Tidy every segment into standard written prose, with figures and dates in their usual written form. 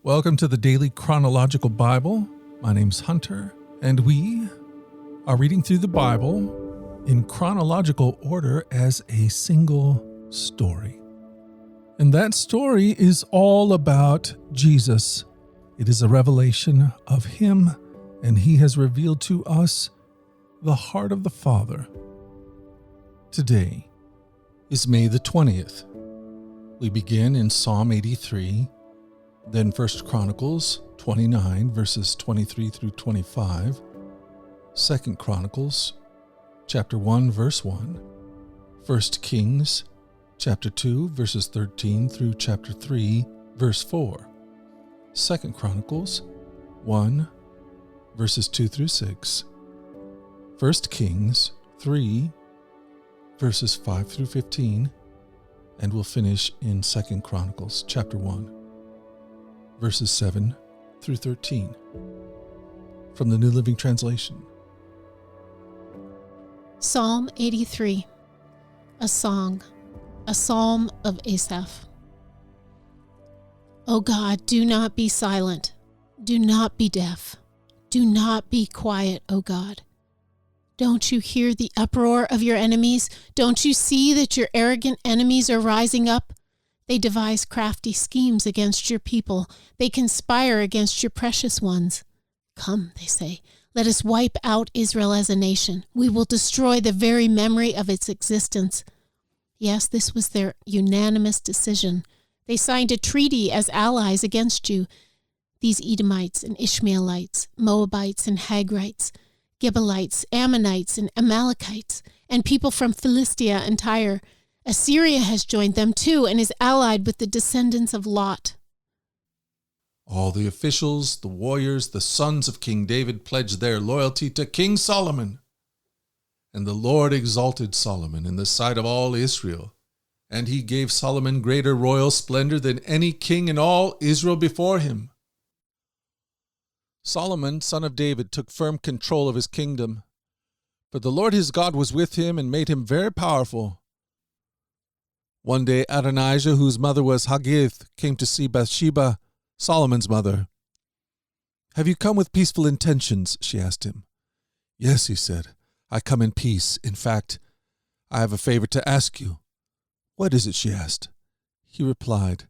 Welcome to the Daily Chronological Bible. My name's Hunter, and we are reading through the Bible in chronological order as a single story. And that story is all about Jesus. It is a revelation of Him, and He has revealed to us the heart of the Father. Today is May the 20th. We begin in Psalm 83, then 1 Chronicles 29, verses 23 through 25, 2 Chronicles chapter 1, verse 1, 1 Kings chapter 2, verses 13 through chapter 3, verse 4, 2 Chronicles 1, verses 2 through 6, 1 Kings 3, verses 5 through 15, and we'll finish in 2 Chronicles chapter 1, verses 7 through 13, from the New Living Translation. Psalm 83, a song, a psalm of Asaph. O God, do not be silent, do not be deaf, do not be quiet, O God. Don't you hear the uproar of your enemies? Don't you see that your arrogant enemies are rising up? They devise crafty schemes against your people. They conspire against your precious ones. Come, they say, let us wipe out Israel as a nation. We will destroy the very memory of its existence. Yes, this was their unanimous decision. They signed a treaty as allies against you. These Edomites and Ishmaelites, Moabites and Hagrites, Gibeonites, Ammonites and Amalekites, and people from Philistia and Tyre. Assyria has joined them too and is allied with the descendants of Lot. All the officials, the warriors, the sons of King David pledged their loyalty to King Solomon. And the Lord exalted Solomon in the sight of all Israel, and he gave Solomon greater royal splendor than any king in all Israel before him. Solomon, son of David, took firm control of his kingdom, for the Lord his God was with him and made him very powerful. One day Adonijah, whose mother was Haggith, came to see Bathsheba, Solomon's mother. "Have you come with peaceful intentions?" she asked him. "Yes," he said, "I come in peace. In fact, I have a favor to ask you." "What is it?" she asked. He replied,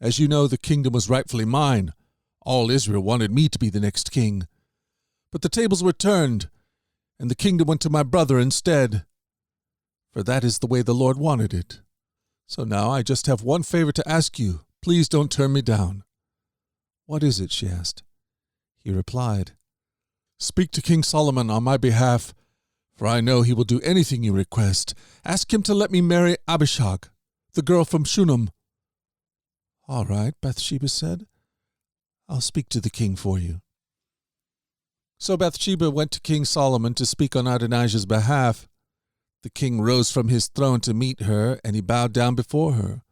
"As you know, the kingdom was rightfully mine. All Israel wanted me to be the next king. But the tables were turned, and the kingdom went to my brother instead. For that is the way the Lord wanted it. So now I just have one favor to ask you. Please don't turn me down." "What is it?" she asked. He replied, "Speak to King Solomon on my behalf, for I know he will do anything you request. Ask him to let me marry Abishag, the girl from Shunem." "All right," Bathsheba said. "I'll speak to the king for you." So Bathsheba went to King Solomon to speak on Adonijah's behalf. The king rose from his throne to meet her, and he bowed down before her.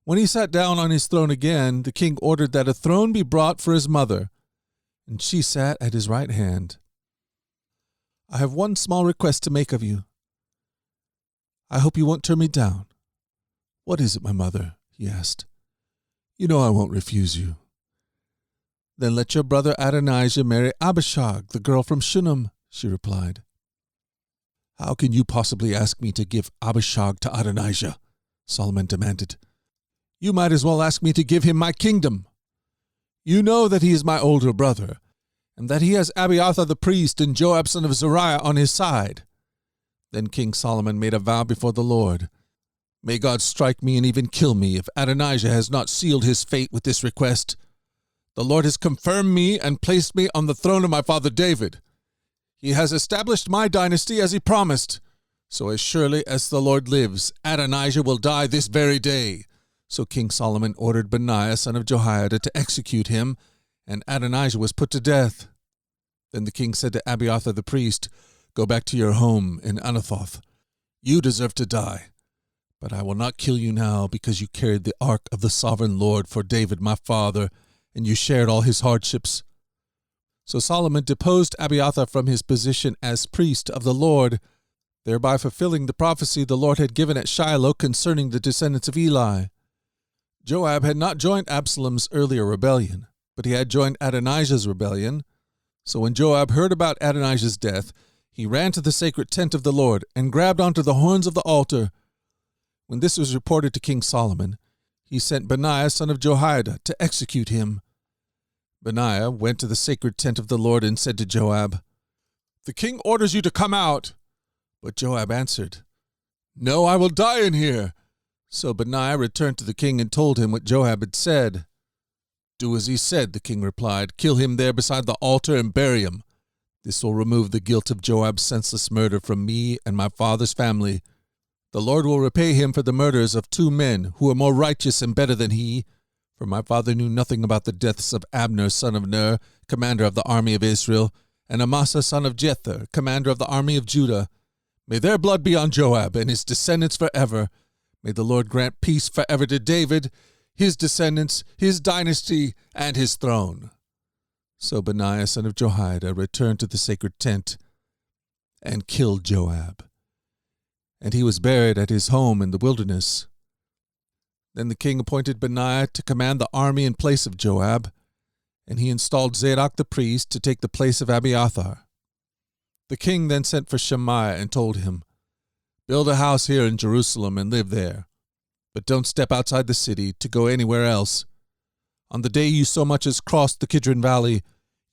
When he sat down on his throne again, the king ordered that a throne be brought for his mother, and she sat at his right hand. "I have one small request to make of you. I hope you won't turn me down." "What is it, my mother?" he asked. "You know I won't refuse you." "Then let your brother Adonijah marry Abishag, the girl from Shunem," she replied. "How can you possibly ask me to give Abishag to Adonijah?" Solomon demanded. "You might as well ask me to give him my kingdom. You know that he is my older brother, and that he has Abiathar the priest and Joab son of Zeruiah on his side." Then King Solomon made a vow before the Lord. "May God strike me and even kill me if Adonijah has not sealed his fate with this request. The Lord has confirmed me and placed me on the throne of my father David. He has established my dynasty as he promised. So as surely as the Lord lives, Adonijah will die this very day." So King Solomon ordered Benaiah son of Jehoiada to execute him, and Adonijah was put to death. Then the king said to Abiathar the priest, "Go back to your home in Anathoth. You deserve to die, but I will not kill you now because you carried the ark of the sovereign Lord for David my father, and you shared all his hardships." So Solomon deposed Abiathar from his position as priest of the Lord, thereby fulfilling the prophecy the Lord had given at Shiloh concerning the descendants of Eli. Joab had not joined Absalom's earlier rebellion, but he had joined Adonijah's rebellion. So when Joab heard about Adonijah's death, he ran to the sacred tent of the Lord and grabbed onto the horns of the altar. When this was reported to King Solomon, he sent Benaiah son of Jehoiada to execute him. Benaiah went to the sacred tent of the Lord and said to Joab, "The king orders you to come out." But Joab answered, "No, I will die in here." So Benaiah returned to the king and told him what Joab had said. "Do as he said," the king replied. "Kill him there beside the altar and bury him. This will remove the guilt of Joab's senseless murder from me and my father's family. The Lord will repay him for the murders of 2 men who are more righteous and better than he. For my father knew nothing about the deaths of Abner son of Ner, commander of the army of Israel, and Amasa son of Jether, commander of the army of Judah. May their blood be on Joab and his descendants forever. May the Lord grant peace forever to David, his descendants, his dynasty, and his throne." So Benaiah son of Jehoiada returned to the sacred tent and killed Joab. And he was buried at his home in the wilderness. Then the king appointed Benaiah to command the army in place of Joab, and he installed Zadok the priest to take the place of Abiathar. The king then sent for Shemaiah and told him, "Build a house here in Jerusalem and live there, but don't step outside the city to go anywhere else. On the day you so much as cross the Kidron Valley,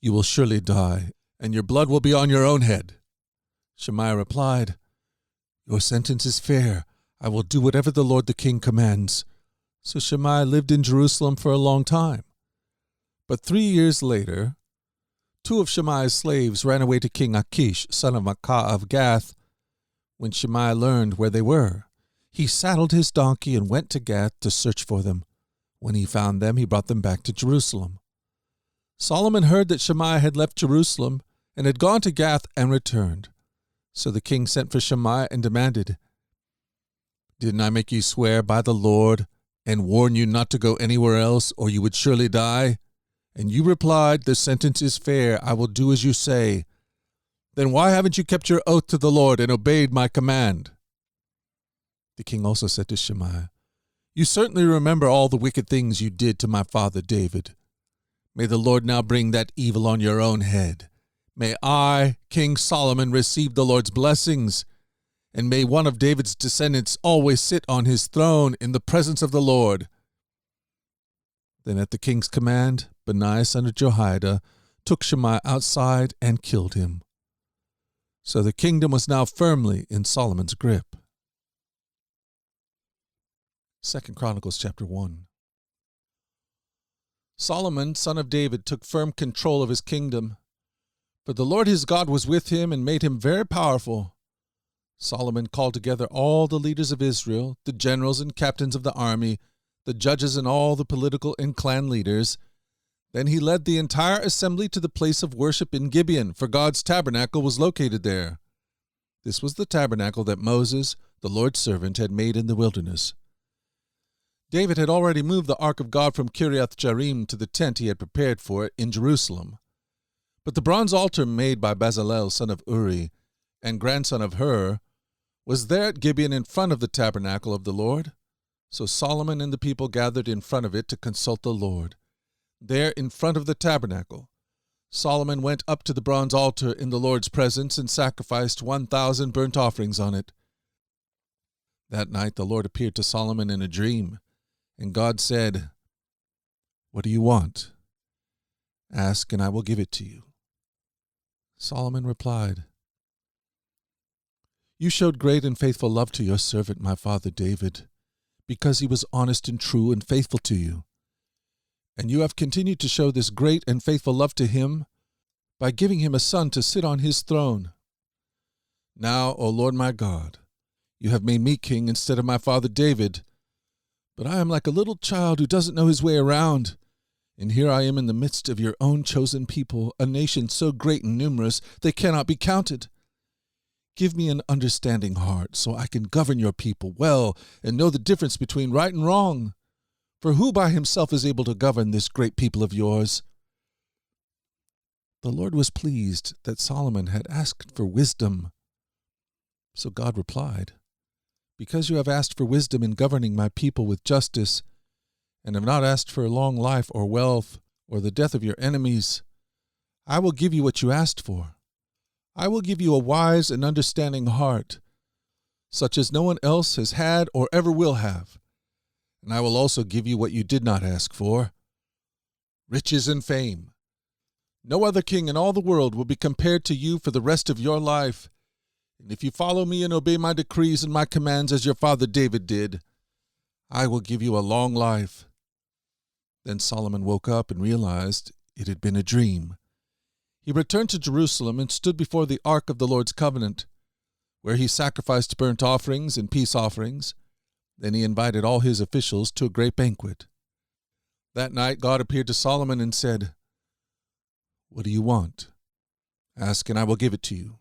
you will surely die, and your blood will be on your own head." Shemaiah replied, "Your sentence is fair. I will do whatever the Lord the king commands." So Shemaiah lived in Jerusalem for a long time. But 3 years later, 2 of Shemaiah's slaves ran away to King Achish, son of Maacah of Gath. When Shemaiah learned where they were, he saddled his donkey and went to Gath to search for them. When he found them, he brought them back to Jerusalem. Solomon heard that Shemaiah had left Jerusalem and had gone to Gath and returned. So the king sent for Shemaiah and demanded, "Didn't I make you swear by the Lord and warn you not to go anywhere else, or you would surely die? And you replied, 'The sentence is fair, I will do as you say.' Then why haven't you kept your oath to the Lord and obeyed my command?" The king also said to Shemaiah, "You certainly remember all the wicked things you did to my father David. May the Lord now bring that evil on your own head. May I, King Solomon, receive the Lord's blessings, and may one of David's descendants always sit on his throne in the presence of the Lord." Then at the king's command, Benaiah son of Jehoiada took Shemaiah outside and killed him. So the kingdom was now firmly in Solomon's grip. 2 Chronicles chapter 1. Solomon, son of David, took firm control of his kingdom, for the Lord his God was with him and made him very powerful. Solomon called together all the leaders of Israel, the generals and captains of the army, the judges and all the political and clan leaders. Then he led the entire assembly to the place of worship in Gibeon, for God's tabernacle was located there. This was the tabernacle that Moses, the Lord's servant, had made in the wilderness. David had already moved the ark of God from Kiriath-Jearim to the tent he had prepared for it in Jerusalem. But the bronze altar made by Bezalel son of Uri and grandson of Hur was there at Gibeon in front of the tabernacle of the Lord. So Solomon and the people gathered in front of it to consult the Lord. There in front of the tabernacle, Solomon went up to the bronze altar in the Lord's presence and sacrificed 1,000 burnt offerings on it. That night the Lord appeared to Solomon in a dream, and God said, "What do you want? Ask, and I will give it to you." Solomon replied, "You showed great and faithful love to your servant, my father David, because he was honest and true and faithful to you. And you have continued to show this great and faithful love to him by giving him a son to sit on his throne. Now, O Lord my God, you have made me king instead of my father David, but I am like a little child who doesn't know his way around. And here I am in the midst of your own chosen people, a nation so great and numerous they cannot be counted. Give me an understanding heart so I can govern your people well and know the difference between right and wrong. For who by himself is able to govern this great people of yours?" The Lord was pleased that Solomon had asked for wisdom. So God replied, "Because you have asked for wisdom in governing my people with justice, and have not asked for a long life or wealth or the death of your enemies, I will give you what you asked for. I will give you a wise and understanding heart, such as no one else has had or ever will have. And I will also give you what you did not ask for, riches and fame. No other king in all the world will be compared to you for the rest of your life. And if you follow me and obey my decrees and my commands as your father David did, I will give you a long life." Then Solomon woke up and realized it had been a dream. He returned to Jerusalem and stood before the ark of the Lord's covenant, where he sacrificed burnt offerings and peace offerings. Then he invited all his officials to a great banquet. That night God appeared to Solomon and said, "What do you want? Ask and I will give it to you."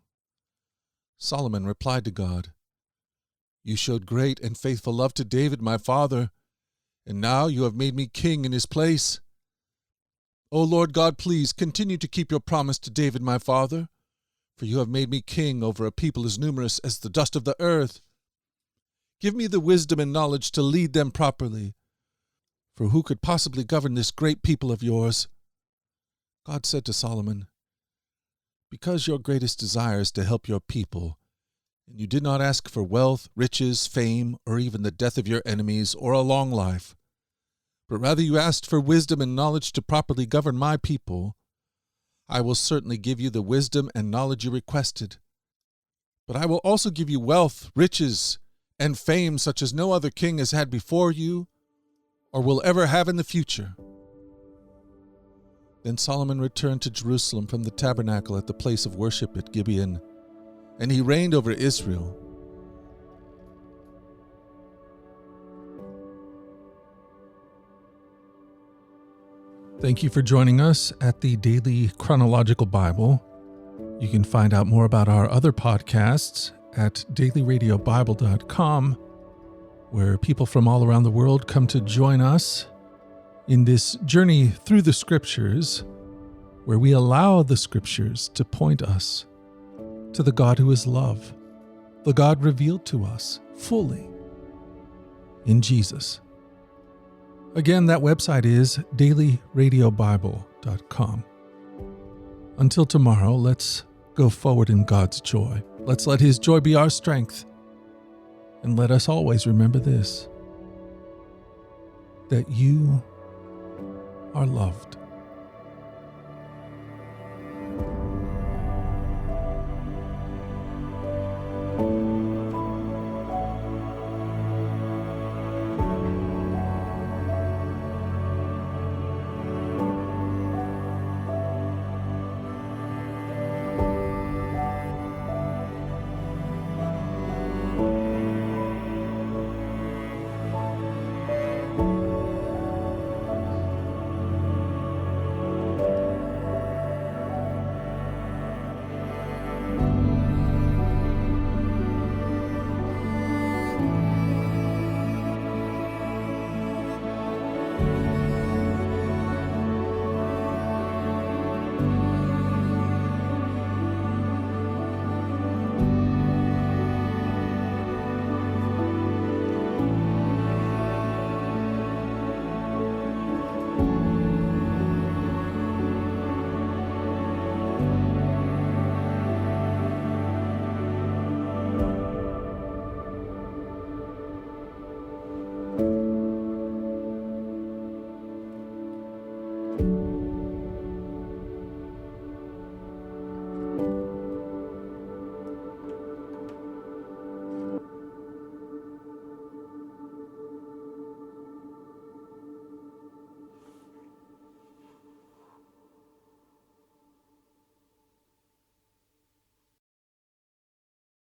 Solomon replied to God, "You showed great and faithful love to David my father, and now you have made me king in his place. O Lord God, please continue to keep your promise to David my father, for you have made me king over a people as numerous as the dust of the earth. Give me the wisdom and knowledge to lead them properly, for who could possibly govern this great people of yours?" God said to Solomon, "Because your greatest desire is to help your people, and you did not ask for wealth, riches, fame, or even the death of your enemies or a long life, but rather you asked for wisdom and knowledge to properly govern my people, I will certainly give you the wisdom and knowledge you requested. But I will also give you wealth, riches, and fame such as no other king has had before you or will ever have in the future." Then Solomon returned to Jerusalem from the tabernacle at the place of worship at Gibeon, and he reigned over Israel. Thank you for joining us at the Daily Chronological Bible. You can find out more about our other podcasts at dailyradiobible.com, where people from all around the world come to join us in this journey through the Scriptures, where we allow the Scriptures to point us to the God who is love, the God revealed to us fully in Jesus. Again, that website is dailyradiobible.com. Until tomorrow, let's go forward in God's joy. Let's let His joy be our strength. And let us always remember this, that you are loved.